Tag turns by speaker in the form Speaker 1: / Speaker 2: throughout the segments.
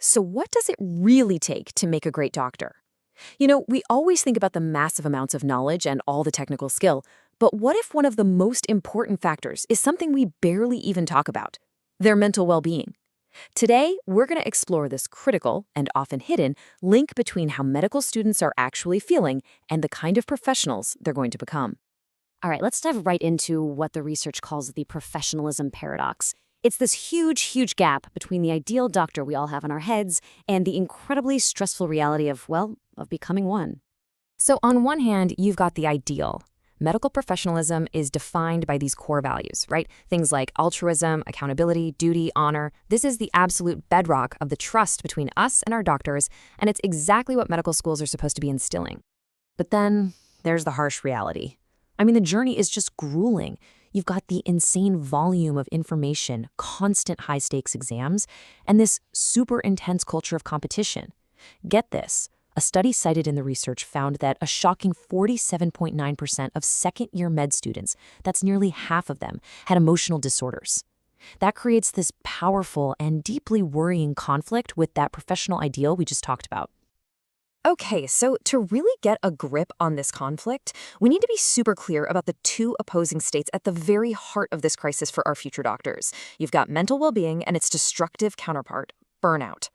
Speaker 1: So what does it really take to make a great doctor? We always think about the massive amounts of knowledge and all the technical skill, but what if one of the most important factors is something we barely even talk about? Their mental well-being. Today, we're going to explore this critical and often hidden link between how medical students are actually feeling and the kind of professionals they're going to become.
Speaker 2: All right, let's dive right into what the research calls the professionalism paradox. It's this huge gap between the ideal doctor we all have in our heads and the incredibly stressful reality of becoming one.
Speaker 1: So on one hand, you've got the ideal. Medical professionalism is defined by these core values, right? Things like altruism, accountability, duty, honor. This is the absolute bedrock of the trust between us and our doctors, and it's exactly what medical schools are supposed to be instilling. But then there's the harsh reality. The journey is just grueling. You've got the insane volume of information, constant high-stakes exams, and this super intense culture of competition. Get this. A study cited in the research found that a shocking 47.9% of second-year med students, that's nearly half of them, had emotional disorders. That creates this powerful and deeply worrying conflict with that professional ideal we just talked about. Okay, so to really get a grip on this conflict, we need to be super clear about the two opposing states at the very heart of this crisis for our future doctors. You've got mental well-being and its destructive counterpart, burnout.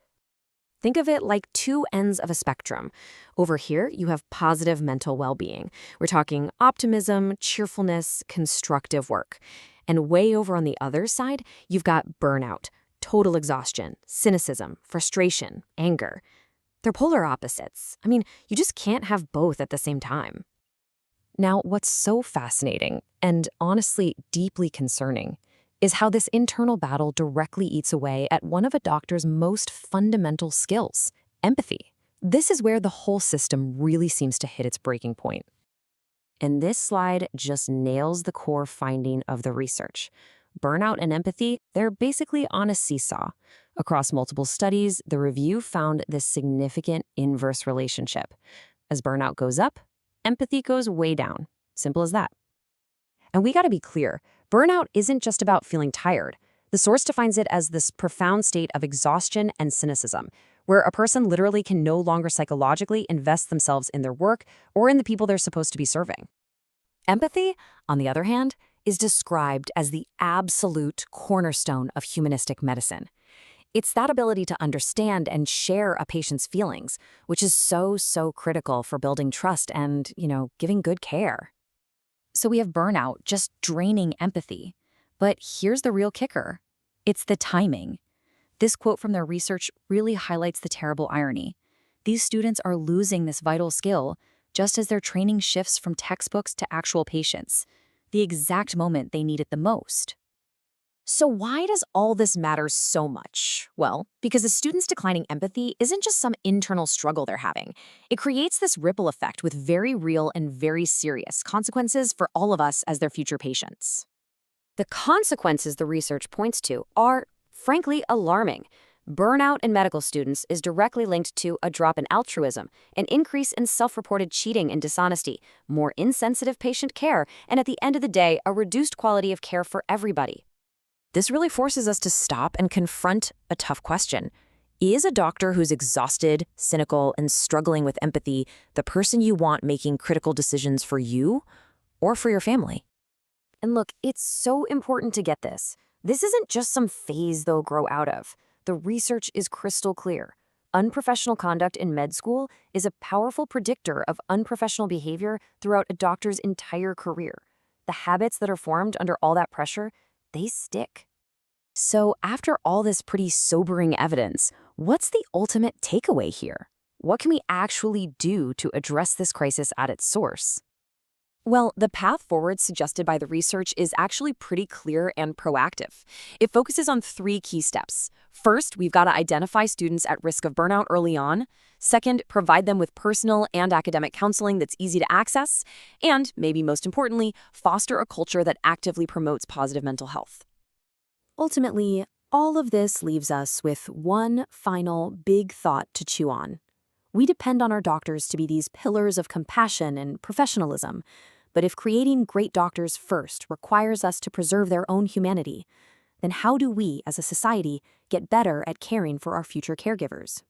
Speaker 1: Think of it like two ends of a spectrum. Over here, you have positive mental well-being. We're talking optimism, cheerfulness, constructive work. And way over on the other side, you've got burnout, total exhaustion, cynicism, frustration, anger. They're polar opposites. You just can't have both at the same time. Now, what's so fascinating, and honestly deeply concerning, is how this internal battle directly eats away at one of a doctor's most fundamental skills, empathy. This is where the whole system really seems to hit its breaking point. And this slide just nails the core finding of the research. Burnout and empathy, they're basically on a seesaw. Across multiple studies, the review found this significant inverse relationship. As burnout goes up, empathy goes way down. Simple as that. And we got to be clear, burnout isn't just about feeling tired. The source defines it as this profound state of exhaustion and cynicism, where a person literally can no longer psychologically invest themselves in their work or in the people they're supposed to be serving. Empathy, on the other hand, is described as the absolute cornerstone of humanistic medicine. It's that ability to understand and share a patient's feelings, which is so critical for building trust and, giving good care. So we have burnout just draining empathy. But here's the real kicker. It's the timing. This quote from their research really highlights the terrible irony. These students are losing this vital skill just as their training shifts from textbooks to actual patients, the exact moment they need it the most. So why does all this matter so much? Well, because a student's declining empathy isn't just some internal struggle they're having. It creates this ripple effect with very real and very serious consequences for all of us as their future patients. The consequences the research points to are, frankly, alarming. Burnout in medical students is directly linked to a drop in altruism, an increase in self-reported cheating and dishonesty, more insensitive patient care, and at the end of the day, a reduced quality of care for everybody. This really forces us to stop and confront a tough question. Is a doctor who's exhausted, cynical, and struggling with empathy the person you want making critical decisions for you or for your family? And look, it's so important to get this. This isn't just some phase they'll grow out of. The research is crystal clear. Unprofessional conduct in med school is a powerful predictor of unprofessional behavior throughout a doctor's entire career. The habits that are formed under all that pressure, they stick. So after all this pretty sobering evidence, what's the ultimate takeaway here? What can we actually do to address this crisis at its source? Well, the path forward suggested by the research is actually pretty clear and proactive. It focuses on 3 key steps. First, we've got to identify students at risk of burnout early on. Second, provide them with personal and academic counseling that's easy to access. And, maybe most importantly, foster a culture that actively promotes positive mental health. Ultimately, all of this leaves us with one final big thought to chew on. We depend on our doctors to be these pillars of compassion and professionalism. But if creating great doctors first requires us to preserve their own humanity,
Speaker 2: then how do we, as a society, get better at caring for our future caregivers?